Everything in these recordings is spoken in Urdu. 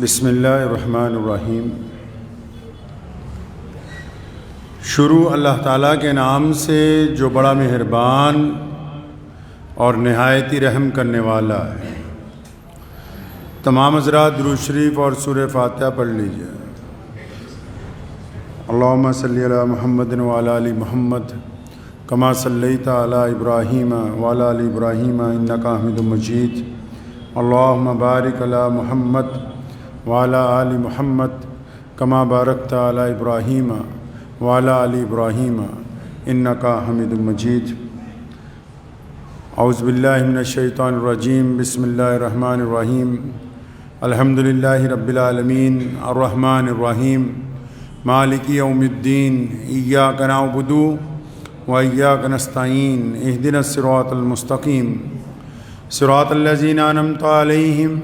بسم اللہ الرحمن الرحیم۔ شروع اللہ تعالیٰ کے نام سے جو بڑا مہربان اور نہایت ہی رحم کرنے والا ہے۔ تمام حضرات درود شریف اور سورہ فاتحہ پڑھ لیجئے۔ اللہم صلی علی محمد وعلی آل محمد کما صلیت علی ابراہیم وعلی آل ابراہیم انک حمید مجید۔ اللہم بارک علی محمد وعلی آل محمد کما بارکت علی ابراہیم وعلی آل ابراہیم انک حمید مجید۔ اعوذ باللہ من الشیطان الرجیم، بسم اللہ الرحمن الرحیم۔ الحمدللہ رب العالمین الرحمن الرحیم مالک یوم الدین، ایاک نعبد و ایاک نستعین، اہدنا الصراط المستقیم صراط الذین انعمت علیہم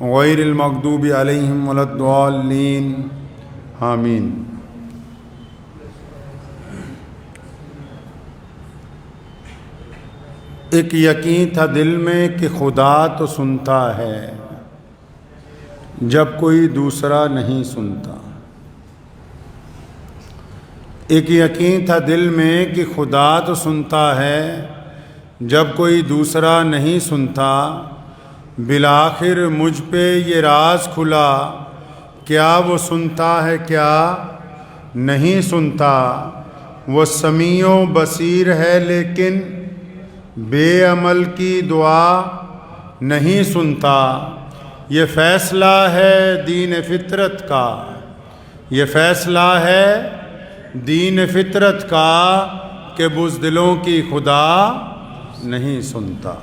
غیر المغضوب علیہم ولا الضالین، آمین۔ ایک یقین تھا دل میں کہ خدا تو سنتا ہے جب کوئی دوسرا نہیں سنتا۔ ایک یقین تھا دل میں کہ خدا تو سنتا ہے جب کوئی دوسرا نہیں سنتا۔ بالآخر مجھ پہ یہ راز کھلا، کیا وہ سنتا ہے کیا نہیں سنتا۔ وہ سمیع و بصیر ہے لیکن بے عمل کی دعا نہیں سنتا۔ یہ فیصلہ ہے دین فطرت کا، یہ فیصلہ ہے دین فطرت کا کہ بزدلوں کی خدا نہیں سنتا۔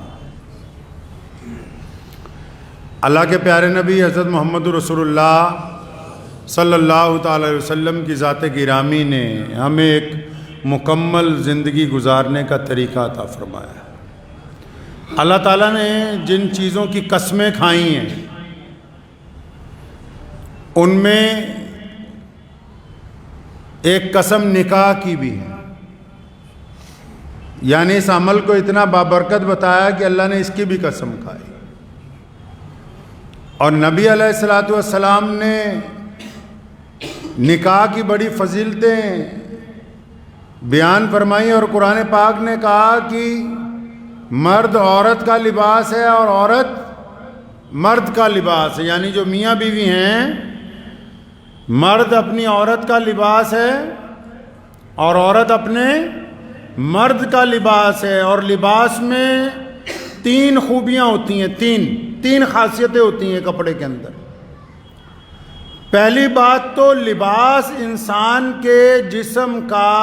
اللہ کے پیارے نبی حضرت محمد رسول اللہ صلی اللہ تعالی وسلم کی ذات گرامی نے ہمیں ایک مکمل زندگی گزارنے کا طریقہ عطا فرمایا ہے۔ اللہ تعالیٰ نے جن چیزوں کی قسمیں کھائی ہیں ان میں ایک قسم نکاح کی بھی ہے، یعنی اس عمل کو اتنا بابرکت بتایا کہ اللہ نے اس کی بھی قسم کھائی۔ اور نبی علیہ الصلوۃ والسلام نے نکاح کی بڑی فضیلتیں بیان فرمائی، اور قرآن پاک نے کہا کہ مرد عورت کا لباس ہے اور عورت مرد کا لباس ہے، یعنی جو میاں بیوی ہیں مرد اپنی عورت کا لباس ہے اور عورت اپنے مرد کا لباس ہے۔ اور لباس میں تین خوبیاں ہوتی ہیں، تین خاصیتیں ہوتی ہیں کپڑے کے اندر۔ پہلی بات تو لباس انسان کے جسم کا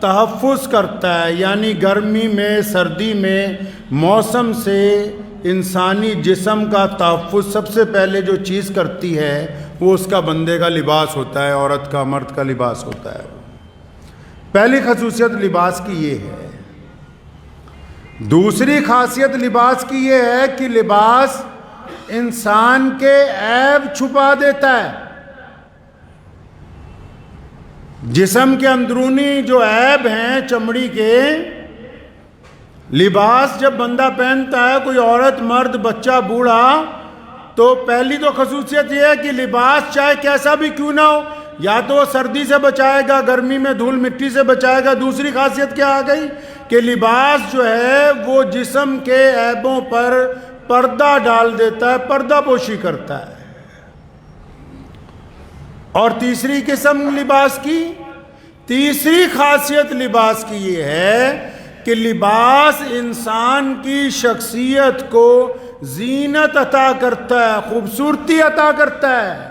تحفظ کرتا ہے، یعنی گرمی میں سردی میں موسم سے انسانی جسم کا تحفظ سب سے پہلے جو چیز کرتی ہے وہ اس کا بندے کا لباس ہوتا ہے، عورت کا مرد کا لباس ہوتا ہے۔ پہلی خصوصیت لباس کی یہ ہے۔ دوسری خاصیت لباس کی یہ ہے کہ لباس انسان کے عیب چھپا دیتا ہے۔ جسم کے اندرونی جو عیب ہیں چمڑی کے، لباس جب بندہ پہنتا ہے، کوئی عورت مرد بچہ بوڑھا، تو پہلی تو خصوصیت یہ ہے کہ لباس چاہے کیسا بھی کیوں نہ ہو، یا تو وہ سردی سے بچائے گا، گرمی میں دھول مٹی سے بچائے گا۔ دوسری خاصیت کیا آ گئی کہ لباس جو ہے وہ جسم کے عیبوں پر پردہ ڈال دیتا ہے، پردہ پوشی کرتا ہے۔ اور تیسری قسم لباس کی، تیسری خاصیت لباس کی یہ ہے کہ لباس انسان کی شخصیت کو زینت عطا کرتا ہے، خوبصورتی عطا کرتا ہے،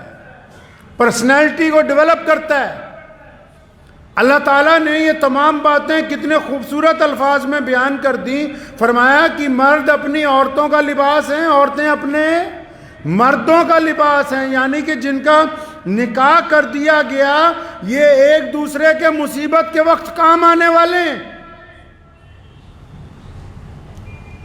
پرسنالٹی کو ڈیولپ کرتا ہے۔ اللہ تعالیٰ نے یہ تمام باتیں کتنے خوبصورت الفاظ میں بیان کر دی۔ فرمایا کہ مرد اپنی عورتوں کا لباس ہیں، عورتیں اپنے مردوں کا لباس ہیں، یعنی کہ جن کا نکاح کر دیا گیا یہ ایک دوسرے کے مصیبت کے وقت کام آنے والے ہیں۔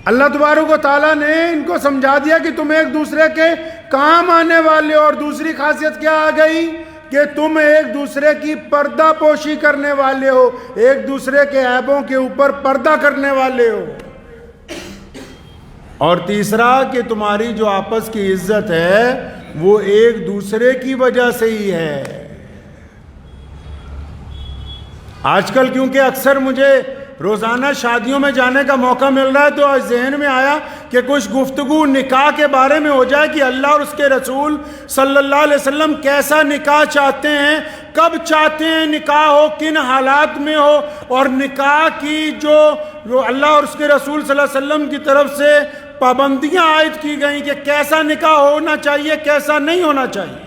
اللہ تبارک و تعالیٰ نے ان کو سمجھا دیا کہ تم ایک دوسرے کے کام آنے والے ہو۔ اور دوسری خاصیت کیا آ گئی کہ تم ایک دوسرے کی پردہ پوشی کرنے والے ہو، ایک دوسرے کے عیبوں کے اوپر پردہ کرنے والے ہو۔ اور تیسرا کہ تمہاری جو آپس کی عزت ہے وہ ایک دوسرے کی وجہ سے ہی ہے۔ آج کل کیونکہ اکثر مجھے روزانہ شادیوں میں جانے کا موقع مل رہا ہے تو آج ذہن میں آیا کہ کچھ گفتگو نکاح کے بارے میں ہو جائے کہ اللہ اور اس کے رسول صلی اللہ علیہ وسلم کیسا نکاح چاہتے ہیں، کب چاہتے ہیں نکاح ہو، کن حالات میں ہو، اور نکاح کی جو اللہ اور اس کے رسول صلی اللہ علیہ وسلم کی طرف سے پابندیاں عائد کی گئیں کہ کیسا نکاح ہونا چاہیے، کیسا نہیں ہونا چاہیے۔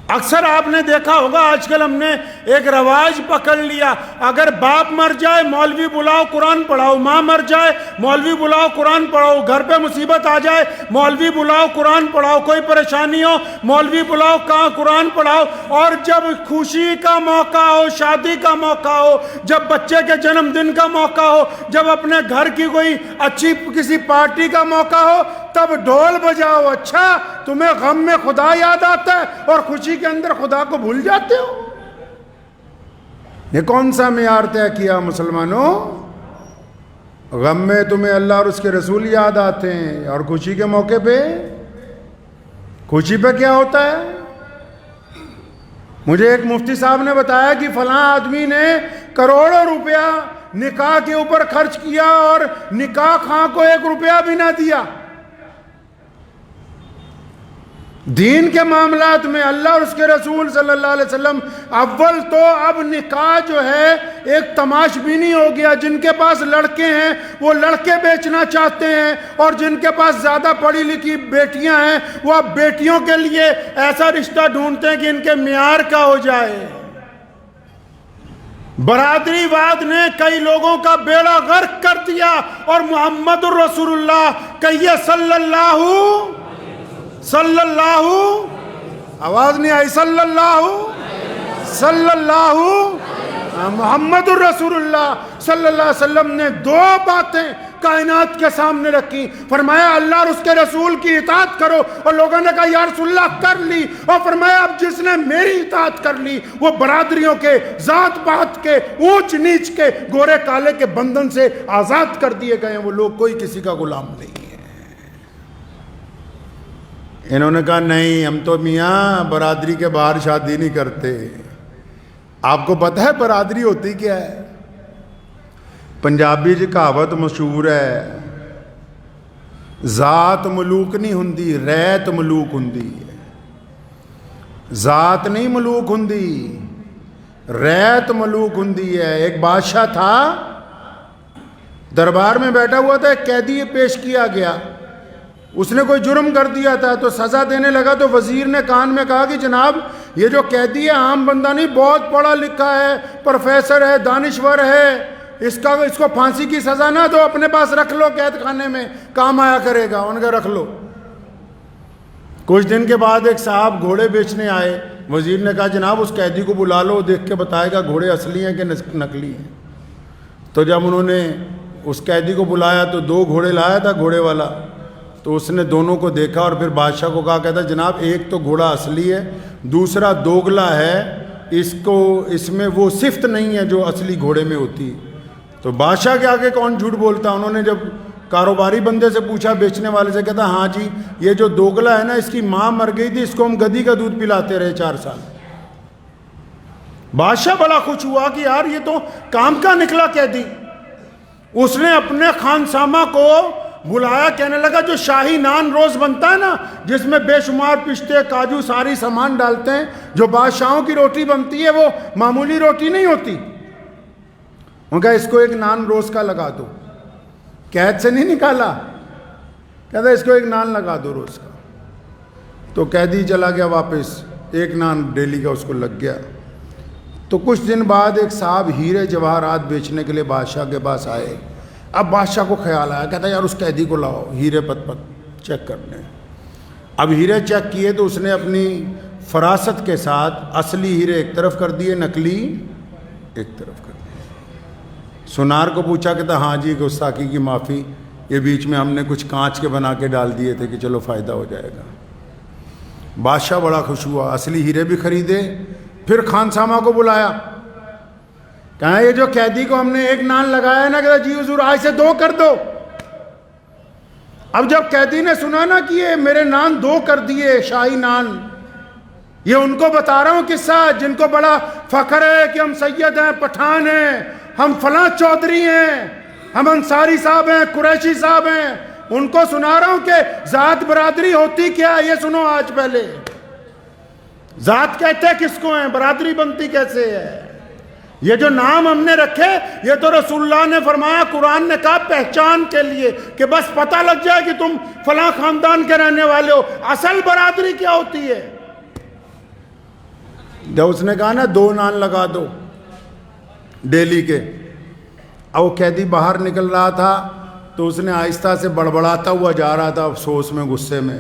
اکثر آپ نے دیکھا ہوگا آج کل ہم نے ایک رواج پکڑ لیا، اگر باپ مر جائے مولوی بلاؤ قرآن پڑھاؤ، ماں مر جائے مولوی بلاؤ قرآن پڑھاؤ، گھر پہ مصیبت آ جائے مولوی بلاؤ قرآن پڑھاؤ، کوئی پریشانی ہو مولوی بلاؤ کہاں قرآن پڑھاؤ، اور جب خوشی کا موقع ہو، شادی کا موقع ہو، جب بچے کے جنم دن کا موقع ہو، جب اپنے گھر کی کوئی اچھی کسی پارٹی کا موقع ہو، تب ڈھول بجاؤ۔ اچھا تمہیں غم میں خدا یاد آتا ہے اور خوشی کے اندر خدا کو بھول جاتے ہو؟ یہ کون سا معیار طے کیا مسلمانوں؟ غم میں تمہیں اللہ اور اس کے رسول یاد آتے ہیں، اور خوشی کے موقع پہ خوشی پہ کیا ہوتا ہے؟ مجھے ایک مفتی صاحب نے بتایا کہ فلاں آدمی نے کروڑوں روپیہ نکاح کے اوپر خرچ کیا اور نکاح خواہ کو 1 روپیہ بھی نہ دیا۔ دین کے معاملات میں اللہ اور اس کے رسول صلی اللہ علیہ وسلم اول تو اب نکاح جو ہے ایک تماش بینی ہو گیا۔ جن کے پاس لڑکے ہیں وہ لڑکے بیچنا چاہتے ہیں، اور جن کے پاس زیادہ پڑھی لکھی بیٹیاں ہیں وہ اب بیٹیوں کے لیے ایسا رشتہ ڈھونڈتے ہیں کہ ان کے معیار کا ہو جائے۔ برادری واد نے کئی لوگوں کا بیڑا غرق کر دیا، اور محمد الرسول اللہ کہیے صلی اللہ آواز نہیں آئی، صلی اللہ محمد الرسول اللہ صلی اللہ علیہ وسلم نے 2 باتیں کائنات کے سامنے رکھی۔ فرمایا اللہ اور اس کے رسول کی اطاعت کرو، اور لوگوں نے کہا یا رسول اللہ کر لی، اور فرمایا اب جس نے میری اطاعت کر لی وہ برادریوں کے، ذات پات کے، اونچ نیچ کے، گورے کالے کے بندھن سے آزاد کر دیے گئے ہیں، وہ لوگ کوئی کسی کا غلام نہیں ہے۔ انہوں نے کہا نہیں ہم تو میاں برادری کے باہر شادی نہیں کرتے۔ آپ کو پتہ ہے برادری ہوتی کیا ہے؟ پنجابی کہاوت مشہور ہے، ذات ملوک نہیں ہندی، ریت ملوک ہندی ہے۔ ذات نہیں ملوک ہندی، ریت ملوک ہندی ہے۔ ایک بادشاہ تھا، دربار میں بیٹھا ہوا تھا، ایک قیدی پیش کیا گیا، اس نے کوئی جرم کر دیا تھا تو سزا دینے لگا، تو وزیر نے کان میں کہا کہ جناب یہ جو قیدی ہے عام بندہ نہیں، بہت پڑھا لکھا ہے، پروفیسر ہے، دانشور ہے، اس کو پھانسی کی سزا نہ دو، اپنے پاس رکھ لو، قید خانے میں کام آیا کرے گا۔ ان کا رکھ لو۔ کچھ دن کے بعد ایک صاحب گھوڑے بیچنے آئے، وزیر نے کہا جناب اس قیدی کو بلا لو، دیکھ کے بتائے گا گھوڑے اصلی ہیں کہ نقلی ہیں۔ تو جب انہوں نے اس قیدی کو بلایا تو 2 گھوڑے لایا تھا گھوڑے والا، تو اس نے دونوں کو دیکھا اور پھر بادشاہ کو کہا، کہتا جناب ایک تو گھوڑا اصلی ہے، دوسرا دوگلا ہے، اس میں وہ صفت نہیں ہے جو اصلی گھوڑے میں ہوتی۔ تو بادشاہ کے آگے کون جھوٹ بولتا؟ انہوں نے جب کاروباری بندے سے پوچھا، بیچنے والے سے، کہتا ہاں جی یہ جو دوگلا ہے نا اس کی ماں مر گئی تھی، اس کو ہم گدھی کا دودھ پلاتے رہے 4 سال۔ بادشاہ بڑا خوش ہوا کہ یار یہ تو کام کا نکلا قیدی۔ اس نے اپنے خانسامہ کو بلایا، کہنے لگا جو شاہی نان روز بنتا ہے نا جس میں بے شمار پستے کاجو ساری سامان ڈالتے ہیں، جو بادشاہوں کی روٹی بنتی ہے وہ معمولی روٹی نہیں ہوتی۔ ان کا اس کو ایک نان روز کا لگا دو، قید سے نہیں نکالا، کہتا اس کو ایک نان لگا دو روز کا۔ تو قیدی چلا گیا واپس، ایک نان ڈیلی کا اس کو لگ گیا۔ تو کچھ دن بعد ایک صاحب ہیرے جواہرات بیچنے کے لیے بادشاہ کے پاس آئے۔ اب بادشاہ کو خیال آیا، کہتا یار اس قیدی کو لاؤ ہیرے پت چیک کرنے۔ اب ہیرے چیک کیے تو اس نے اپنی فراست کے ساتھ اصلی ہیرے ایک طرف کر دیے، نقلی ایک طرف کر دیے۔ سونار کو پوچھا، کہتا ہاں جی گستاخی کی معافی، یہ بیچ میں ہم نے کچھ کانچ کے بنا کے ڈال دیے تھے کہ چلو فائدہ ہو جائے گا۔ بادشاہ بڑا خوش ہوا، اصلی ہیرے بھی خریدے، پھر خانسامہ کو بلایا، کہا یہ جو قیدی کو ہم نے ایک نان لگایا ہے نا، کہتا جی حضور آج سے 2 کر دو۔ اب جب قیدی نے سنا نا کہ یہ میرے نان 2 کر دیے شاہی نان، یہ ان کو بتا رہا ہوں قصہ جن کو بڑا فخر ہے کہ ہم سید ہیں، پٹھان ہیں، ہم فلاں چودھری ہیں، ہم انصاری صاحب ہیں، قریشی صاحب ہیں، ان کو سنا رہا ہوں کہ ذات برادری ہوتی کیا ہے، یہ سنو آج پہلے۔ ذات کہتے کس کو ہیں، برادری بنتی کیسے ہے؟ یہ جو نام ہم نے رکھے یہ تو رسول اللہ نے فرمایا، قرآن نے کہا پہچان کے لیے، کہ بس پتہ لگ جائے کہ تم فلاں خاندان کے رہنے والے ہو۔ اصل برادری کیا ہوتی ہے؟ جب اس نے کہا نا 2 نان لگا دو ڈیلی کے، اب وہ قیدی باہر نکل رہا تھا تو اس نے آہستہ سے بڑبڑاتا ہوا جا رہا تھا افسوس میں، غصے میں،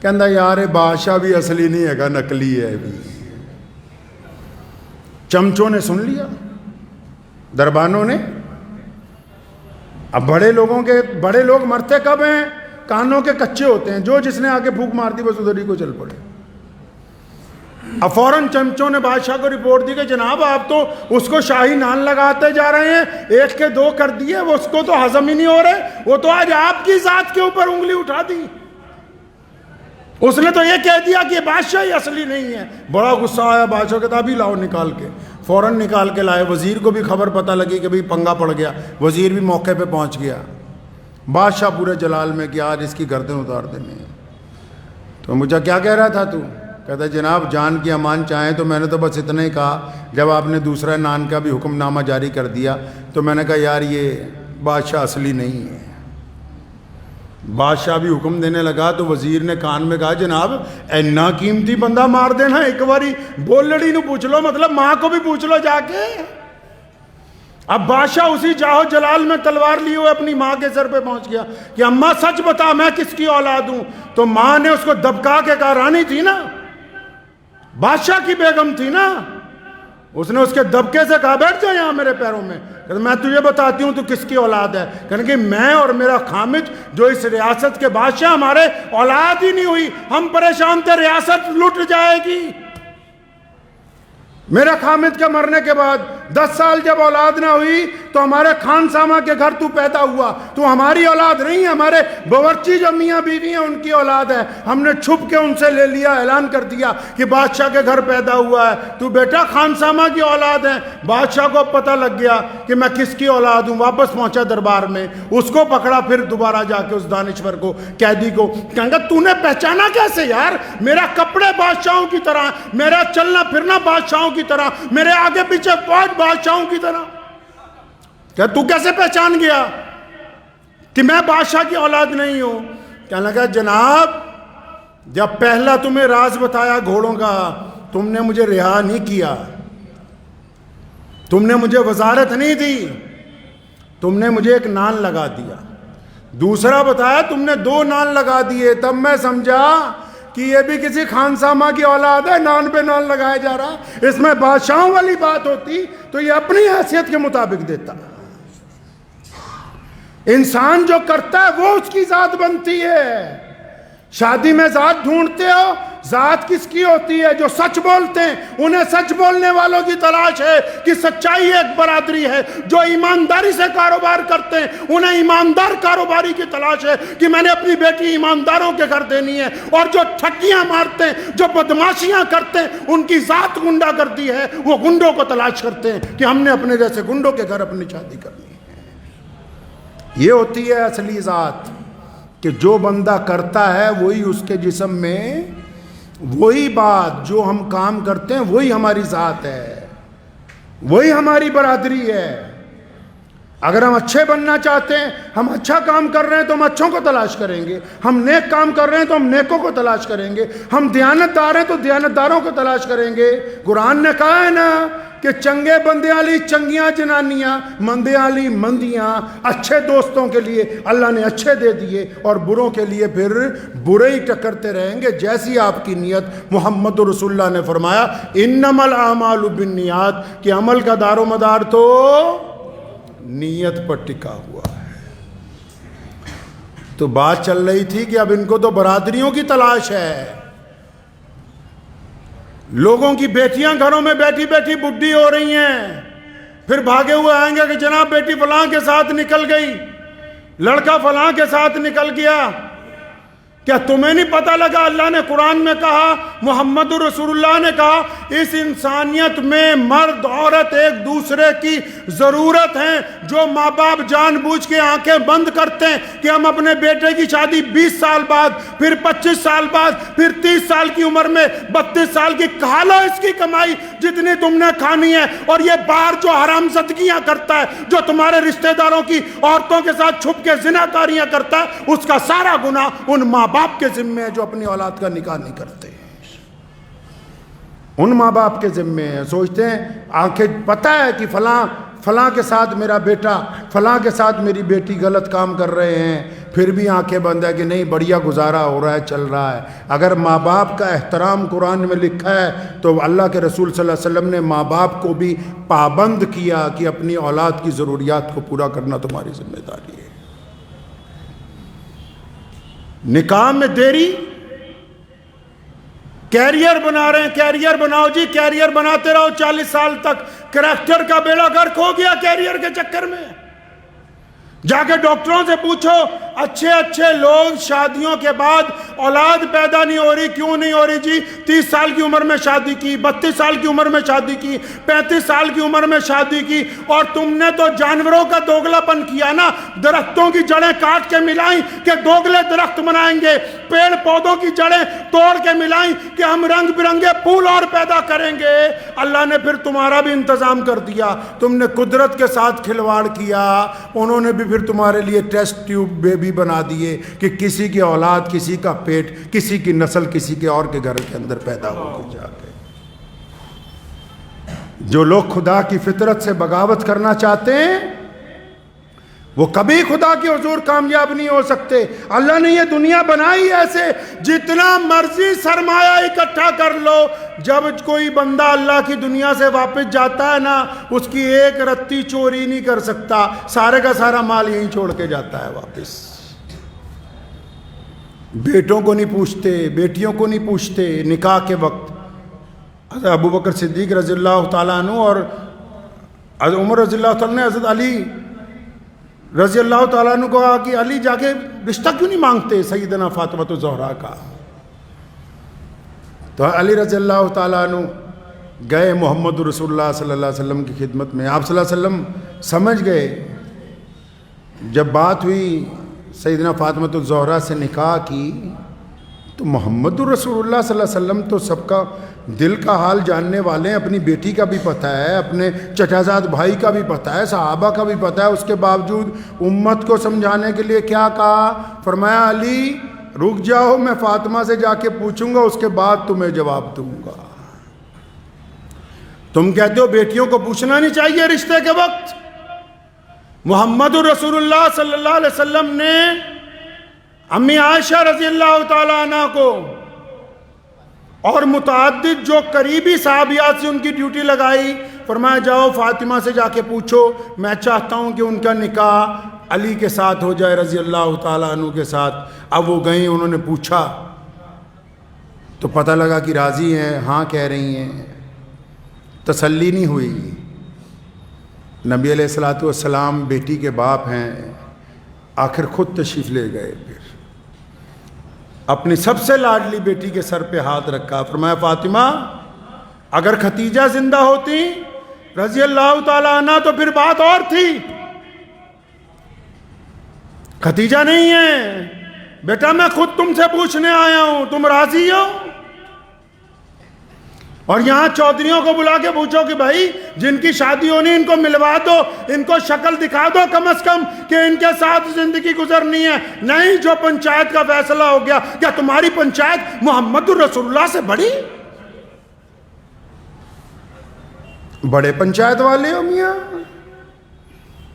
کہندا یار بادشاہ بھی اصلی نہیں ہے گا، نکلی ہے بھی۔ چمچوں نے سن لیا، دربانوں نے۔ اب بڑے لوگ مرتے کب ہیں؟ کانوں کے کچے ہوتے ہیں، جو جس نے آگے پھونک مار دی بس ادھر ہی کو چل پڑے۔ اب فوراً چمچوں نے بادشاہ کو رپورٹ دی کہ جناب آپ تو اس کو شاہی نان لگاتے جا رہے ہیں، 1 کے 2 کر دیے، وہ اس کو تو ہضم ہی نہیں ہو رہے، وہ تو آج آپ کی ذات کے اوپر انگلی اٹھا دی۔ اس نے تو یہ کہہ دیا کہ یہ بادشاہ ہی اصلی نہیں ہے۔ بڑا غصہ آیا بادشاہ، کہتا ابھی لاؤ نکال کے، فوراً نکال کے لائے۔ وزیر کو بھی خبر پتہ لگی کہ بھئی پنگا پڑ گیا، وزیر بھی موقع پہ پہنچ گیا۔ بادشاہ پورے جلال میں کہ آج اس کی گردن اتار دینی ہے۔ تو مجھے کیا کہہ رہا تھا تو؟ کہتا جناب جان کی امان چاہیں تو میں نے تو بس اتنا ہی کہا، جب آپ نے دوسرا نان کا بھی حکم نامہ جاری کر دیا تو میں نے کہا یار یہ بادشاہ اصلی نہیں ہے۔ بادشاہ بھی حکم دینے لگا تو وزیر نے کان میں کہا جناب اینا قیمتی بندہ مار دینا، ایک باری بول لڑی نو پوچھ لو، مطلب ماں کو بھی پوچھ لو جا کے۔ اب بادشاہ اسی جاہو جلال میں تلوار لیے ہوئے اپنی ماں کے سر پہ پہنچ گیا کہ اماں سچ بتا میں کس کی اولاد ہوں؟ تو ماں نے اس کو دبکا کے کہا، رانی تھی نا، بادشاہ کی بیگم تھی نا، اس نے اس کے دبکے سے کہا بیٹھ جا یہاں میرے پیروں میں، میں تجھے بتاتی ہوں تو کس کی اولاد ہے۔ کہنے کہ میں اور میرا خامد جو اس ریاست کے بادشاہ، ہمارے اولاد ہی نہیں ہوئی، ہم پریشان تھے ریاست لٹ جائے گی۔ میرے خامد کے مرنے کے بعد 10 سال جب اولاد نہ ہوئی تو ہمارے خان سامہ کے گھر تو پیدا ہوا، تو ہماری اولاد نہیں ہے، ہمارے باورچی جو میاں بیوی ہیں ان کی اولاد ہے۔ ہم نے چھپ کے ان سے لے لیا، اعلان کر دیا کہ بادشاہ کے گھر پیدا ہوا ہے، تو بیٹا خان سامہ کی اولاد ہے۔ بادشاہ کو پتہ لگ گیا کہ میں کس کی اولاد ہوں، واپس پہنچا دربار میں، اس کو پکڑا، پھر دوبارہ جا کے اس دانشور کو، قیدی کو، کہنے گا تو نے پہچانا کیسے یار؟ میرا کپڑے بادشاہوں کی طرح، میرا چلنا پھرنا بادشاہوں کی طرح، میرے آگے پیچھے فوج بادشاہوں کی طرح، کیا تو کیسے پہچان گیا کہ میں بادشاہ کی اولاد نہیں ہوں؟ کہنے لگا جناب جب پہلا تمہیں راز بتایا گھوڑوں کا تم نے مجھے رہا نہیں کیا، تم نے مجھے وزارت نہیں دی، تم نے مجھے 1 نان لگا دیا، دوسرا بتایا تم نے 2 نان لگا دیے، تب میں سمجھا کہ یہ بھی کسی خان سامہ کی اولاد ہے، نان پہ نان لگایا جا رہا۔ اس میں بادشاہوں والی بات ہوتی تو یہ اپنی حیثیت کے مطابق دیتا۔ انسان جو کرتا ہے وہ اس کی ذات بنتی ہے۔ شادی میں ذات ڈھونڈتے ہو، ذات کس کی ہوتی ہے؟ جو سچ بولتے ہیں، انہیں سچ بولنے والوں کی تلاش ہے کہ سچائی ایک برادری ہے۔ جو ایمانداری سے کاروبار کرتے ہیں انہیں ایماندار کاروباری کی تلاش ہے کہ میں نے اپنی بیٹی ایمانداروں کے گھر دینی ہے۔ اور جو ٹھگیاں مارتے ہیں، جو بدماشیاں کرتے ہیں، ان کی ذات گنڈا گردی ہے، وہ گنڈوں کو تلاش کرتے ہیں کہ ہم نے اپنے جیسے گنڈوں کے گھر اپنی شادی کرنی ہے۔ یہ ہوتی ہے اصلی ذات، کہ جو بندہ کرتا ہے وہی اس کے جسم میں، وہی بات جو ہم کام کرتے ہیں وہی ہماری ذات ہے، وہی ہماری برادری ہے۔ اگر ہم اچھے بننا چاہتے ہیں، ہم اچھا کام کر رہے ہیں تو ہم اچھوں کو تلاش کریں گے، ہم نیک کام کر رہے ہیں تو ہم نیکوں کو تلاش کریں گے، ہم دیانتدار ہیں تو دیانتداروں کو تلاش کریں گے۔ قرآن نے کہا ہے نا کہ چنگے بندے والی چنگیاں جنانیاں، مندے والی مندیاں، اچھے دوستوں کے لیے اللہ نے اچھے دے دیے اور بروں کے لیے پھر برے ہی ٹکرتے رہیں گے، جیسی آپ کی نیت۔ محمد رسول اللہ نے فرمایا انما الاعمال بالنیات، کہ عمل کا دار و مدار تو نیت پر ٹکا ہوا ہے۔ تو بات چل رہی تھی کہ اب ان کو تو برادریوں کی تلاش ہے۔ لوگوں کی بیٹیاں گھروں میں بیٹھی بیٹھی بڈھی ہو رہی ہیں، پھر بھاگے ہوئے آئیں گے کہ جناب بیٹی فلاں کے ساتھ نکل گئی، لڑکا فلاں کے ساتھ نکل گیا، کیا تمہیں نہیں پتہ لگا؟ اللہ نے قرآن میں کہا، محمد رسول اللہ نے کہا، اس انسانیت میں مرد عورت ایک دوسرے کی ضرورت ہے۔ جو ماں باپ جان بوجھ کے آنکھیں بند کرتے ہیں کہ ہم اپنے بیٹے کی شادی 20 سال بعد، پھر 25 سال بعد، پھر 30 سال کی عمر میں، 32 سال کی، کھا لو اس کی کمائی جتنی تم نے کھانی ہے۔ اور یہ باہر جو حرام زدگیاں کرتا ہے، جو تمہارے رشتہ داروں کی عورتوں کے ساتھ چھپ کے زناکاریاں کرتا ہے، اس کا سارا گناہ ان ماں باپ کے ذمے ہے جو اپنی اولاد کا نکاح نہیں کرتے۔ ان ماں باپ کے ذمے ہیں۔ سوچتے ہیں آنکھیں، پتہ ہے کہ فلاں کے ساتھ میرا بیٹا، فلاں کے ساتھ میری بیٹی غلط کام کر رہے ہیں، پھر بھی آنکھیں بند ہے کہ نہیں، بڑھیا گزارا ہو رہا ہے، چل رہا ہے۔ اگر ماں باپ کا احترام قرآن میں لکھا ہے تو اللہ کے رسول صلی اللہ علیہ وسلم نے ماں باپ کو بھی پابند کیا کہ اپنی اولاد کی ضروریات کو پورا کرنا تمہاری ذمہ داری ہے۔ نکاح میں دیری، کیریئر بنا رہے ہیں، کیریئر بناؤ جی، کیریئر بناتے رہو 40 سال تک۔ کریکٹر کا بیڑا غرق ہو گیا کیریئر کے چکر میں۔ جا کے ڈاکٹروں سے پوچھو، اچھے لوگ شادیوں کے بعد اولاد پیدا نہیں ہو رہی، کیوں نہیں ہو رہی جی؟ 30 سال کی عمر میں شادی کی، 32 سال کی عمر میں شادی کی، 35 سال کی عمر میں شادی کی، اور تم نے تو جانوروں کا دوگلا پن کیا نا۔ درختوں کی جڑیں کاٹ کے ملائیں کہ دوگلے درخت بنائیں گے، پیڑ پودوں کی جڑیں توڑ کے ملائیں کہ ہم رنگ برنگے پھول اور پیدا کریں گے۔ اللہ نے پھر تمہارا بھی انتظام کر دیا، تم نے قدرت کے ساتھ کھلواڑ کیا، انہوں نے بھی پھر تمہارے لیے ٹیسٹ ٹیوب بیبی بنا دیے کہ کسی کی اولاد، کسی کا پیٹ، کسی کی نسل کسی کے اور کے گھر کے اندر پیدا ہو کے جا کے۔ جو لوگ خدا کی فطرت سے بغاوت کرنا چاہتے ہیں وہ کبھی خدا کے حضور کامیاب نہیں ہو سکتے۔ اللہ نے یہ دنیا بنائی ایسے، جتنا مرضی سرمایہ اکٹھا کر لو، جب کوئی بندہ اللہ کی دنیا سے واپس جاتا ہے نا، اس کی ایک رتی چوری نہیں کر سکتا، سارے کا سارا مال یہیں چھوڑ کے جاتا ہے واپس۔ بیٹوں کو نہیں پوچھتے، بیٹیوں کو نہیں پوچھتے۔ نکاح کے وقت حضرت ابو بکر صدیق رضی اللہ تعالیٰ عنہ اور حضرت عمر رضی اللہ تعالیٰ نے حضرت علی رضی اللہ تعالیٰ عنہ کو کہا کہ علی جا کے رشتہ کیوں نہیں مانگتے سیدنا فاطمہ الزہرا کا؟ تو علی رضی اللہ تعالیٰ عنہ گئے محمد رسول اللہ صلی اللہ علیہ وسلم کی خدمت میں۔ آپ صلی اللہ علیہ وسلم سمجھ گئے، جب بات ہوئی سیدنا فاطمہ الزہرا سے نکاح کی تو محمد رسول اللہ صلی اللہ علیہ وسلم تو سب کا دل کا حال جاننے والے ہیں، اپنی بیٹی کا بھی پتہ ہے، اپنے چچا زاد بھائی کا بھی پتہ ہے، صحابہ کا بھی پتہ ہے۔ اس کے باوجود امت کو سمجھانے کے لیے کیا کہا؟ فرمایا علی رک جاؤ، میں فاطمہ سے جا کے پوچھوں گا، اس کے بعد تمہیں جواب دوں گا۔ تم کہتے ہو بیٹیوں کو پوچھنا نہیں چاہیے رشتے کے وقت؟ محمد رسول اللہ صلی اللہ علیہ وسلم نے امی عائشہ رضی اللہ تعالیٰ عنہ کو اور متعدد جو قریبی صحابیات سے ان کی ڈیوٹی لگائی، فرمایا جاؤ فاطمہ سے جا کے پوچھو، میں چاہتا ہوں کہ ان کا نکاح علی کے ساتھ ہو جائے رضی اللہ تعالیٰ عنہ کے ساتھ۔ اب وہ گئیں، انہوں نے پوچھا تو پتہ لگا کہ راضی ہیں، ہاں کہہ رہی ہیں، تسلی نہیں ہوئی۔ نبی علیہ الصلوۃ والسلام بیٹی کے باپ ہیں، آخر خود تشریف لے گئے، پھر اپنی سب سے لاڈلی بیٹی کے سر پہ ہاتھ رکھا، فرمایا فاطمہ اگر ختیجہ زندہ ہوتی رضی اللہ تعالیٰ عنہ تو پھر بات اور تھی، ختیجہ نہیں ہے، بیٹا میں خود تم سے پوچھنے آیا ہوں، تم راضی ہو؟ اور یہاں چودھریوں کو بلا کے پوچھو کہ بھائی جن کی شادی ہونی ان کو ملوا دو، ان کو شکل دکھا دو کم از کم کہ ان کے ساتھ زندگی گزرنی ہے۔ نہیں، جو پنچایت کا فیصلہ ہو گیا، کیا تمہاری پنچایت محمد رسول اللہ سے بڑی؟ بڑے پنچایت والے ہو میاں،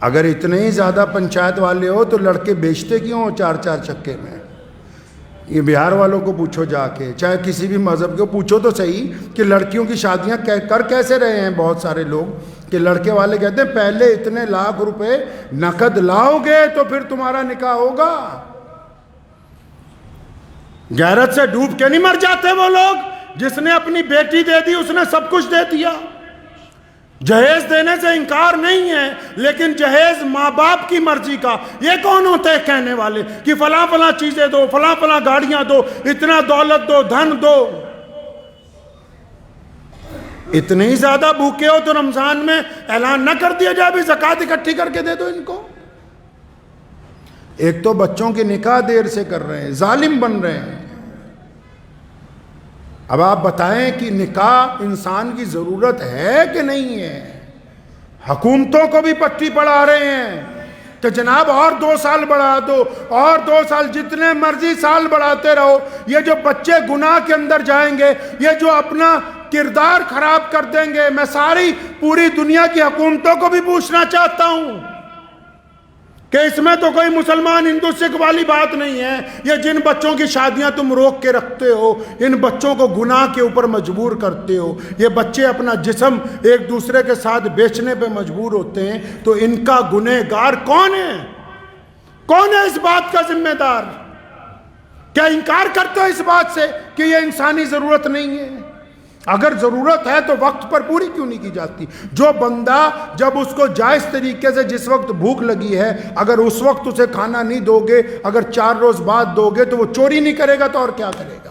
اگر اتنے ہی زیادہ پنچایت والے ہو تو لڑکے بیچتے کیوں ہو 4 چکے میں؟ یہ بہار والوں کو پوچھو جا کے، چاہے کسی بھی مذہب کو پوچھو تو صحیح کہ لڑکیوں کی شادیاں کر کیسے رہے ہیں بہت سارے لوگ، کہ لڑکے والے کہتے ہیں پہلے اتنے لاکھ روپے نقد لاؤ گے تو پھر تمہارا نکاح ہوگا۔ غیرت سے ڈوب کے نہیں مر جاتے وہ لوگ، جس نے اپنی بیٹی دے دی اس نے سب کچھ دے دیا، جہیز دینے سے انکار نہیں ہے، لیکن جہیز ماں باپ کی مرضی کا۔ یہ کون ہوتے ہیں کہنے والے کہ فلاں فلاں چیزیں دو، فلاں فلاں گاڑیاں دو، اتنا دولت دو، دھن دو؟ اتنے ہی زیادہ بھوکے ہو تو رمضان میں اعلان نہ کر دیا جائے بھی زکوٰۃ اکٹھی کر کے دے دو ان کو۔ ایک تو بچوں کی نکاح دیر سے کر رہے ہیں، ظالم بن رہے ہیں۔ اب آپ بتائیں کہ نکاح انسان کی ضرورت ہے کہ نہیں ہے؟ حکومتوں کو بھی پٹی پڑھا رہے ہیں کہ جناب اور 2 سال بڑھا دو، اور 2 سال، جتنے مرضی سال بڑھاتے رہو۔ یہ جو بچے گناہ کے اندر جائیں گے، یہ جو اپنا کردار خراب کر دیں گے، میں ساری پوری دنیا کی حکومتوں کو بھی پوچھنا چاہتا ہوں کہ اس میں تو کوئی مسلمان ہندو سکھ والی بات نہیں ہے۔ یہ جن بچوں کی شادیاں تم روک کے رکھتے ہو، ان بچوں کو گناہ کے اوپر مجبور کرتے ہو، یہ بچے اپنا جسم ایک دوسرے کے ساتھ بیچنے پہ مجبور ہوتے ہیں، تو ان کا گنہگار کون ہے؟ کون ہے اس بات کا ذمہ دار؟ کیا انکار کرتے ہو اس بات سے کہ یہ انسانی ضرورت نہیں ہے؟ اگر ضرورت ہے تو وقت پر پوری کیوں نہیں کی جاتی؟ جو بندہ جب اس کو جائز طریقے سے جس وقت بھوک لگی ہے، اگر اس وقت اسے کھانا نہیں دو گے، اگر 4 روز بعد دو گے تو وہ چوری نہیں کرے گا تو اور کیا کرے گا؟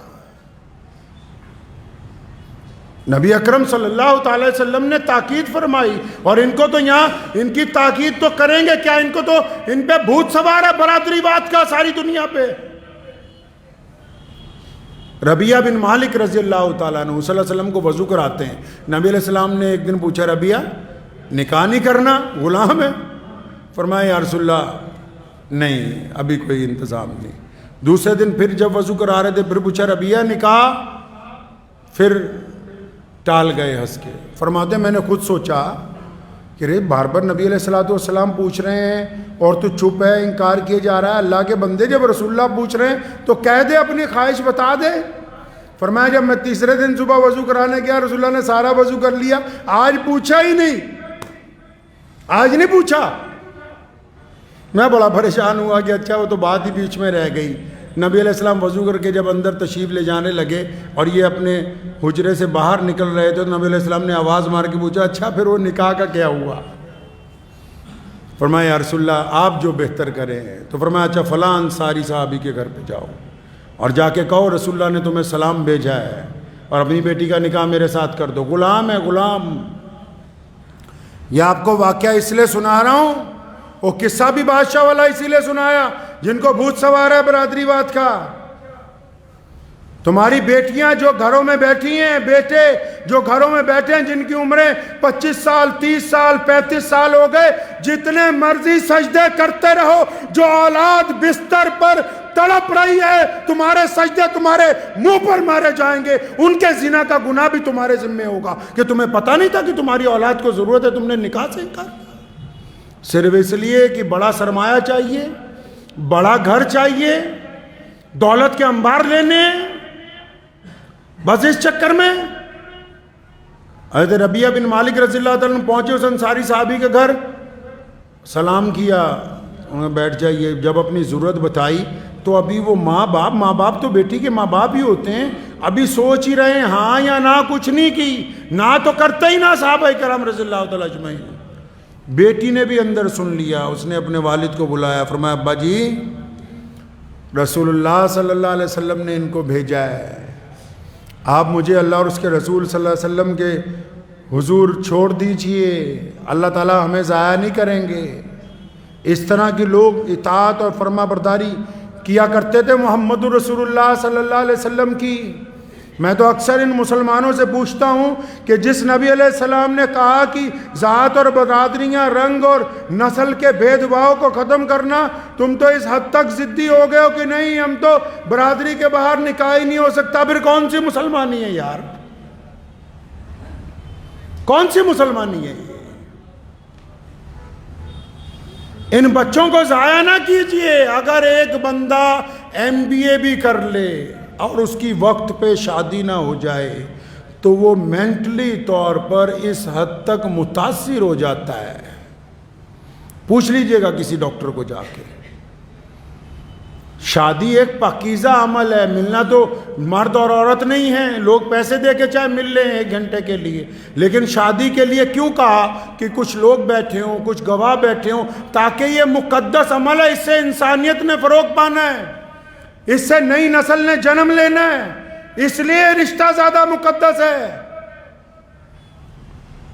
نبی اکرم صلی اللہ تعالی وسلم نے تاکید فرمائی، اور ان کو تو یہاں ان کی تاکید تو کریں گے کیا، ان کو تو ان پہ بھوت سوار ہے برادری واد کا ساری دنیا پہ۔ ربیہ بن مالک رضی اللہ تعالیٰ عنہ صلی اللہ علیہ وسلم کو وضو کراتے ہیں۔ نبی علیہ السلام نے ایک دن پوچھا، ربیہ نکاح نہیں کرنا، غلام ہے؟ فرمایا یا رسول اللہ نہیں، ابھی کوئی انتظام نہیں۔ دوسرے دن پھر جب وضو کرا رہے تھے، پھر پوچھا ربیہ نکاح؟ پھر ٹال گئے ہنس کے۔ فرماتے ہیں میں نے خود سوچا کہ رے بار بار نبی علیہ السلام پوچھ رہے ہیں اور تو چپ ہے، انکار کیے جا رہا ہے۔ اللہ کے بندے جب رسول اللہ پوچھ رہے ہیں تو کہہ دے، اپنی خواہش بتا دے۔ فرمایا جب میں تیسرے دن صبح وضو کرانے گیا، رسول اللہ نے سارا وضو کر لیا، آج پوچھا ہی نہیں، آج نہیں پوچھا۔ میں بڑا پریشان ہوا کہ اچھا وہ تو بات ہی بیچ میں رہ گئی۔ نبی علیہ السلام وضو کر کے جب اندر تشریف لے جانے لگے اور یہ اپنے حجرے سے باہر نکل رہے تھے، تو نبی علیہ السلام نے آواز مار کے پوچھا، اچھا پھر وہ نکاح کا کیا ہوا؟ فرمایا یا رسول اللہ آپ جو بہتر کریں۔ تو فرمایا اچھا فلاں انصاری صحابی کے گھر پہ جاؤ اور جا کے کہو رسول اللہ نے تمہیں سلام بھیجا ہے اور اپنی بیٹی کا نکاح میرے ساتھ کر دو۔ غلام ہے غلام۔ یہ آپ کو واقعہ اس لیے سنا رہا ہوں، وہ قصہ بھی بادشاہ والا اسی لیے سنایا جن کو بھوت سوار ہے برادری واد کا۔ تمہاری بیٹیاں جو گھروں میں بیٹھی ہیں، بیٹے جو گھروں میں بیٹھے ہیں، جن کی عمریں 25 سال 30 سال 35 سال ہو گئے، جتنے مرضی سجدے کرتے رہو، جو اولاد بستر پر تڑپ رہی ہے، تمہارے سجدے تمہارے منہ پر مارے جائیں گے، ان کے زنا کا گناہ بھی تمہارے ذمہ ہوگا کہ تمہیں پتہ نہیں تھا کہ تمہاری اولاد کو ضرورت ہے، تم نے نکاح سے انکار صرف اس لیے کہ بڑا سرمایہ چاہیے، بڑا گھر چاہیے، دولت کے انبار لینے، بس اس چکر میں۔ حضرت ربیہ بن مالک رضی اللہ تعالیٰ عنہ پہنچے اس انصاری صحابی کے گھر، سلام کیا، انہوں نے بیٹھ جائیے۔ جب اپنی ضرورت بتائی تو ابھی وہ ماں باپ تو بیٹی کے ماں باپ ہی ہوتے ہیں، ابھی سوچ ہی رہے ہیں ہاں یا نہ، کچھ نہیں کی، نہ تو کرتے ہی نہ صحابہ کرام رضی اللہ تعالیٰ اجمعین۔ بیٹی نے بھی اندر سن لیا، اس نے اپنے والد کو بلایا، فرمایا ابا جی رسول اللہ صلی اللہ علیہ وسلم نے ان کو بھیجا ہے، آپ مجھے اللہ اور اس کے رسول صلی اللہ علیہ وسلم کے حضور چھوڑ دیجئے، اللہ تعالیٰ ہمیں ضائع نہیں کریں گے۔ اس طرح کے لوگ اطاعت اور فرما برداری کیا کرتے تھے محمد رسول اللہ صلی اللہ علیہ وسلم کی۔ میں تو اکثر ان مسلمانوں سے پوچھتا ہوں کہ جس نبی علیہ السلام نے کہا کہ ذات اور برادریاں، رنگ اور نسل کے بھید بھاؤ کو ختم کرنا، تم تو اس حد تک ضدی ہو گئے ہو کہ نہیں ہم تو برادری کے باہر نکاح ہی نہیں ہو سکتا۔ پھر کون سی مسلمانی ہے یار؟ کون سی مسلمانی ہے یہ؟ ان بچوں کو ضائع نہ کیجئے۔ اگر ایک بندہ MBA بھی کر لے اور اس کی وقت پہ شادی نہ ہو جائے تو وہ مینٹلی طور پر اس حد تک متاثر ہو جاتا ہے، پوچھ لیجئے گا کسی ڈاکٹر کو جا کے۔ شادی ایک پاکیزہ عمل ہے. ملنا تو مرد اور عورت نہیں ہے، لوگ پیسے دے کے چاہے مل لیں 1 گھنٹے کے لیے، لیکن شادی کے لیے کیوں کہا کہ کچھ لوگ بیٹھے ہوں، کچھ گواہ بیٹھے ہوں، تاکہ یہ مقدس عمل ہے، اس سے انسانیت نے فروغ پانا ہے، اس سے نئی نسل نے جنم لینا ہے، اس لیے رشتہ زیادہ مقدس ہے.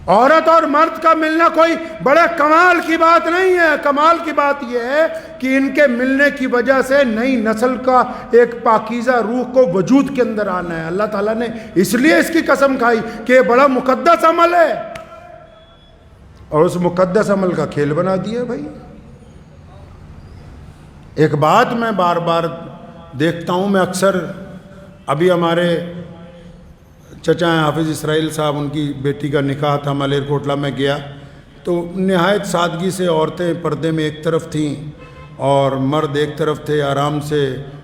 عورت اور مرد کا ملنا کوئی بڑے کمال کی بات نہیں ہے. کمال کی بات یہ ہے کہ ان کے ملنے کی وجہ سے نئی نسل کا ایک پاکیزہ روح کو وجود کے اندر آنا ہے. اللہ تعالیٰ نے اس لیے اس کی قسم کھائی کہ یہ بڑا مقدس عمل ہے، اور اس مقدس عمل کا کھیل بنا دیا. بھائی ایک بات میں بار بار دیکھتا ہوں، میں اکثر، ابھی ہمارے چچا ہیں حافظ اسرائیل صاحب، ان کی بیٹی کا نکاح تھا، ملیر کوٹلہ میں گیا تو نہایت سادگی سے عورتیں پردے میں ایک طرف تھیں اور مرد ایک طرف تھے. آرام سے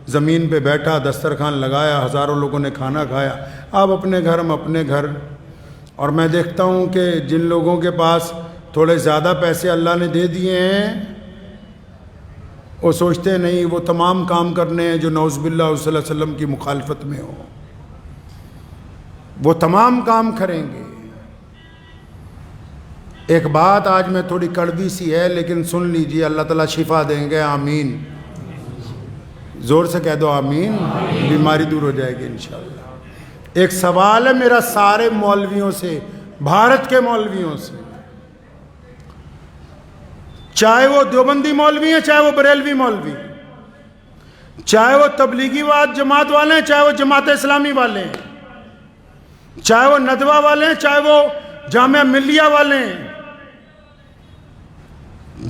زمین پہ بیٹھا، دسترخوان لگایا، ہزاروں لوگوں نے کھانا کھایا. آپ اپنے گھر، ہم اپنے گھر. اور میں دیکھتا ہوں کہ جن لوگوں کے پاس تھوڑے زیادہ پیسے اللہ نے دے دیے ہیں، وہ سوچتے نہیں وہ تمام کام کرنے ہیں جو نعوذ باللہ صلی اللہ علیہ وسلم کی مخالفت میں ہو، وہ تمام کام کریں گے. ایک بات آج میں تھوڑی کڑوی سی ہے لیکن سن لیجئے، اللہ تعالیٰ شفا دیں گے، آمین. زور سے کہہ دو آمین. بیماری دور ہو جائے گی انشاءاللہ. ایک سوال ہے میرا سارے مولویوں سے، بھارت کے مولویوں سے، چاہے وہ دیوبندی مولوی ہیں، چاہے وہ بریلوی مولوی، چاہے وہ تبلیغی جماعت والے ہیں، چاہے وہ جماعت اسلامی والے ہیں، چاہے وہ ندوہ والے ہیں، چاہے وہ جامعہ ملیہ والے ہیں،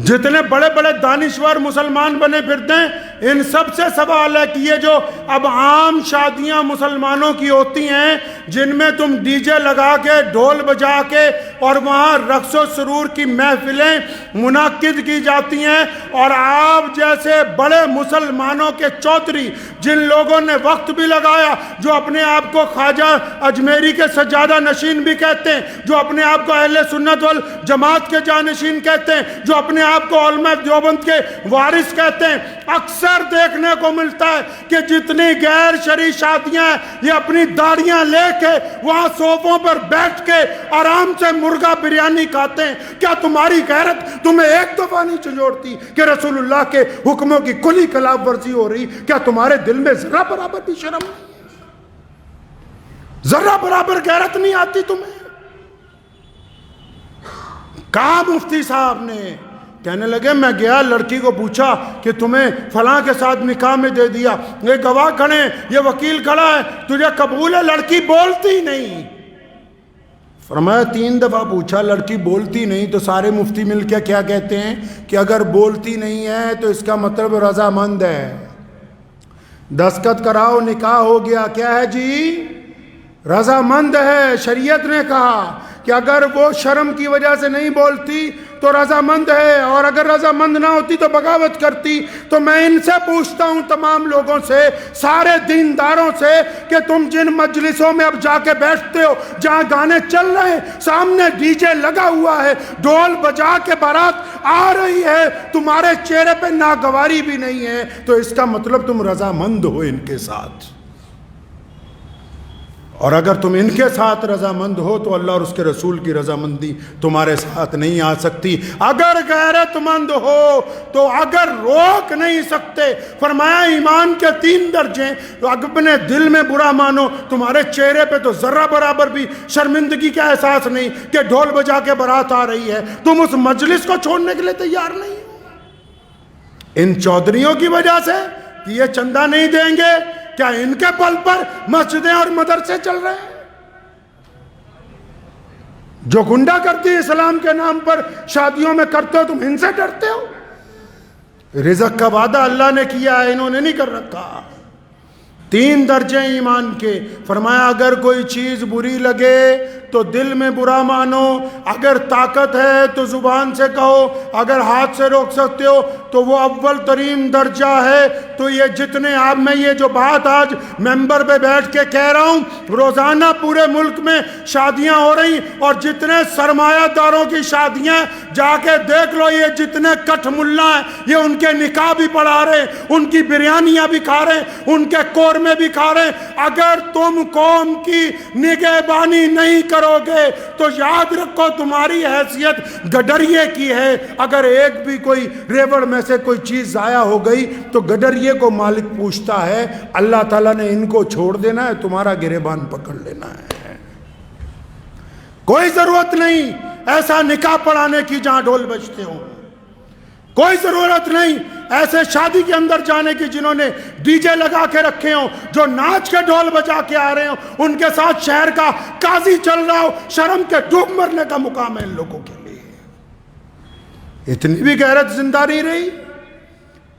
جتنے بڑے بڑے دانشور مسلمان بنے پھرتے ہیں، ان سب سے سوال ہے کہ یہ جو اب عام شادیاں مسلمانوں کی ہوتی ہیں جن میں تم ڈی جے لگا کے، ڈھول بجا کے اور وہاں رقص و سرور کی محفلیں منعقد کی جاتی ہیں، اور آپ جیسے بڑے مسلمانوں کے چودھری جن لوگوں نے وقت بھی لگایا، جو اپنے آپ کو خواجہ اجمیری کے سجادہ نشین بھی کہتے ہیں، جو اپنے آپ کو اہل سنت والجماعت کے جانشین کہتے ہیں، جو اپنے آپ کو علماء دیوبند کے وارث کہتے ہیں، اکثر دیکھنے کو ملتا ہے کہ جتنی غیر شرعی شادیاں ہیں یہ اپنی داڑیاں لے کے وہاں صوفوں پر بیٹھ کے آرام سے مرغا بریانی کھاتے ہیں. کیا تمہاری غیرت تمہیں ایک دفعہ نہیں چنجوڑتی کہ رسول اللہ کے حکموں کی کلی خلاف ورزی ہو رہی؟ کیا تمہارے دل میں ذرہ برابر بھی شرم نہیں؟ ذرہ برابر غیرت نہیں آتی تمہیں؟ کہا مفتی صاحب نے، کہنے لگے میں گیا، لڑکی کو پوچھا کہ تمہیں فلاں کے ساتھ نکاح میں دے دیا، یہ گواہ کھڑے ہیں، یہ وکیل کھڑا ہے، تجھے قبول ہے؟ لڑکی بولتی نہیں. فرمایا 3 دفعہ پوچھا، لڑکی بولتی نہیں، تو سارے مفتی مل کے کیا کہتے ہیں کہ اگر بولتی نہیں ہے تو اس کا مطلب رضامند ہے. دستخط کراؤ، نکاح ہو گیا. کیا ہے جی؟ رضامند ہے. شریعت نے کہا کہ اگر وہ شرم کی وجہ سے نہیں بولتی تو رضامند ہے، اور اگر رضامند نہ ہوتی تو بغاوت کرتی. تو میں ان سے پوچھتا ہوں، تمام لوگوں سے، سارے دینداروں سے، کہ تم جن مجلسوں میں اب جا کے بیٹھتے ہو جہاں گانے چل رہے ہیں، سامنے ڈی جے لگا ہوا ہے، ڈھول بجا کے بارات آ رہی ہے، تمہارے چہرے پہ ناگواری بھی نہیں ہے، تو اس کا مطلب تم رضامند ہو ان کے ساتھ. اور اگر تم ان کے ساتھ رضامند ہو تو اللہ اور اس کے رسول کی رضامندی تمہارے ساتھ نہیں آ سکتی. اگر غیرت مند ہو تو اگر روک نہیں سکتے. فرمایا ایمان کے 3 درجے، اپنے دل میں برا مانو، تمہارے چہرے پہ تو ذرہ برابر بھی شرمندگی کا احساس نہیں کہ ڈھول بجا کے بارات آ رہی ہے، تم اس مجلس کو چھوڑنے کے لیے تیار نہیں ہو. ان چودھریوں کی وجہ سے کہ یہ چندہ نہیں دیں گے، کیا ان کے پل پر مسجدیں اور مدرسے چل رہے ہیں؟ جو گنڈا کرتی اسلام کے نام پر شادیوں میں کرتے ہو، تم ان سے ڈرتے ہو؟ رزق کا وعدہ اللہ نے کیا ہے، انہوں نے نہیں کر رکھا. 3 درجے ایمان کے. فرمایا اگر کوئی چیز بری لگے تو دل میں برا مانو، اگر طاقت ہے تو زبان سے کہو، اگر ہاتھ سے روک سکتے ہو تو وہ اول ترین درجہ ہے۔ تو یہ جتنے آپ، میں یہ جو بات آج ممبر پہ بیٹھ کے کہہ رہا ہوں، روزانہ پورے ملک میں شادیاں ہو رہی، اور جتنے سرمایہ داروں کی شادیاں جا کے دیکھ لو، یہ جتنے کٹھ ملا ہیں یہ ان کے نکاح بھی پڑھا رہے ہیں، ان کی بریانیاں بھی کھا رہے ہیں، ان کے قورمے بھی کھا رہے ہیں۔ اگر تم قوم کی نگہبانی نہیں کرو گے تو یاد رکھو تمہاری حیثیت گڈریے کی ہے۔ اگر ایک بھی کوئی ریوڑ میں سے کوئی چیز ضائع ہو گئی تو گڈریے کو مالک پوچھتا ہے، اللہ تعالیٰ نے ان کو چھوڑ دینا ہے، تمہارا گریبان پکڑ لینا ہے۔ کوئی ضرورت نہیں ایسا نکاح پڑھانے کی جہاں ڈھول بجتے ہوں، کوئی ضرورت نہیں ایسے شادی کے اندر جانے کی جنہوں نے ڈی جے لگا کے رکھے ہوں، جو ناچ کے ڈھول بجا کے آ رہے ہوں، ان کے ساتھ شہر کا قاضی چل رہا ہو۔ شرم کے ڈوب مرنے کا مقام ہے ان لوگوں کے لیے۔ اتنی بھی غیرت زندہ نہیں رہی،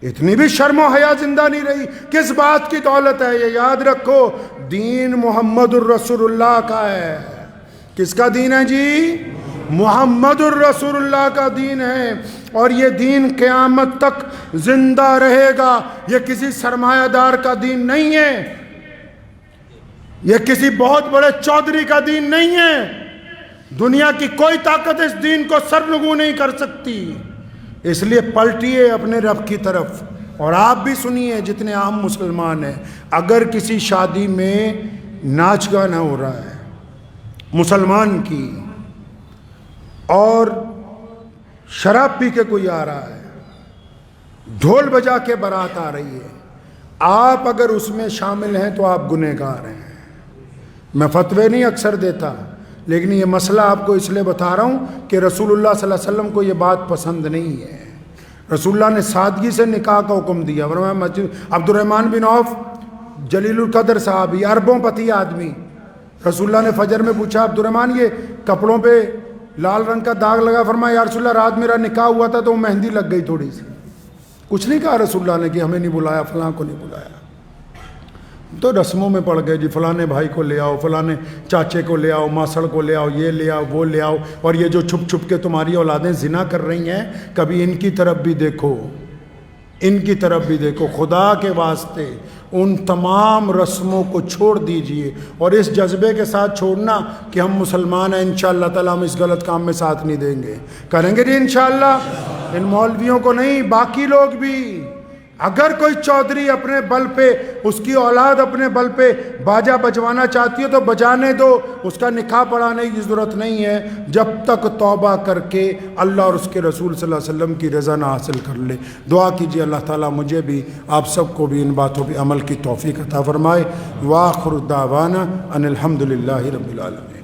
اتنی بھی شرم و حیا زندہ نہیں رہی۔ کس بات کی دولت ہے یہ یاد رکھو، دین محمد الرسول اللہ کا ہے۔ کس کا دین ہے جی؟ محمد الرسول اللہ کا دین ہے، اور یہ دین قیامت تک زندہ رہے گا۔ یہ کسی سرمایہ دار کا دین نہیں ہے، یہ کسی بہت بڑے چودھری کا دین نہیں ہے۔ دنیا کی کوئی طاقت اس دین کو سرنگو نہیں کر سکتی۔ اس لیے پلٹیے اپنے رب کی طرف، اور آپ بھی سنیے جتنے عام مسلمان ہیں، اگر کسی شادی میں ناچ گانا ہو رہا ہے مسلمان کی، اور شراب پی کے کوئی آ رہا ہے، ڈھول بجا کے بارات آ رہی ہے، آپ اگر اس میں شامل ہیں تو آپ گنہگار ہیں۔ میں فتوے نہیں اکثر دیتا، لیکن یہ مسئلہ آپ کو اس لیے بتا رہا ہوں کہ رسول اللہ صلی اللہ علیہ وسلم کو یہ بات پسند نہیں ہے۔ رسول اللہ نے سادگی سے نکاح کا حکم دیا۔ فرمایا مسجد عبد الرحمن بن عوف جلیل القدر صحابی، اربوں پتی آدمی، رسول اللہ نے فجر میں پوچھا عبد الرحمن یہ کپڑوں پہ لال رنگ کا داغ لگا، فرمایا یا رسول اللہ رات میرا نکاح ہوا تھا تو وہ مہندی لگ گئی تھوڑی سی۔ کچھ نہیں کہا رسول اللہ نے کہ ہمیں نہیں بلایا، فلاں کو نہیں بلایا، تو رسموں میں پڑ گئے جی، فلانے بھائی کو لے آؤ، فلانے چاچے کو لے آؤ، ماسڑ کو لے آؤ، یہ لے آؤ، وہ لے آؤ۔ اور یہ جو چھپ چھپ کے تمہاری اولادیں زنا کر رہی ہیں، کبھی ان کی طرف بھی دیکھو، ان کی طرف بھی دیکھو۔ خدا کے واسطے ان تمام رسموں کو چھوڑ دیجئے، اور اس جذبے کے ساتھ چھوڑنا کہ ہم مسلمان ہیں، انشاءاللہ تعالیٰ ہم اس غلط کام میں ساتھ نہیں دیں گے، کریں گے جی انشاءاللہ۔ ان مولویوں کو نہیں، باقی لوگ بھی، اگر کوئی چودھری اپنے بل پہ، اس کی اولاد اپنے بل پہ باجا بجوانا چاہتی ہے تو بجانے دو، اس کا نکاح پڑھانے کی ضرورت نہیں ہے، جب تک توبہ کر کے اللہ اور اس کے رسول صلی اللہ علیہ وسلم کی رضا نہ حاصل کر لے۔ دعا کیجیے اللہ تعالیٰ مجھے بھی آپ سب کو بھی ان باتوں پہ عمل کی توفیق عطا فرمائے۔ وآخر دعوانا ان الحمد للہ رب العالمین۔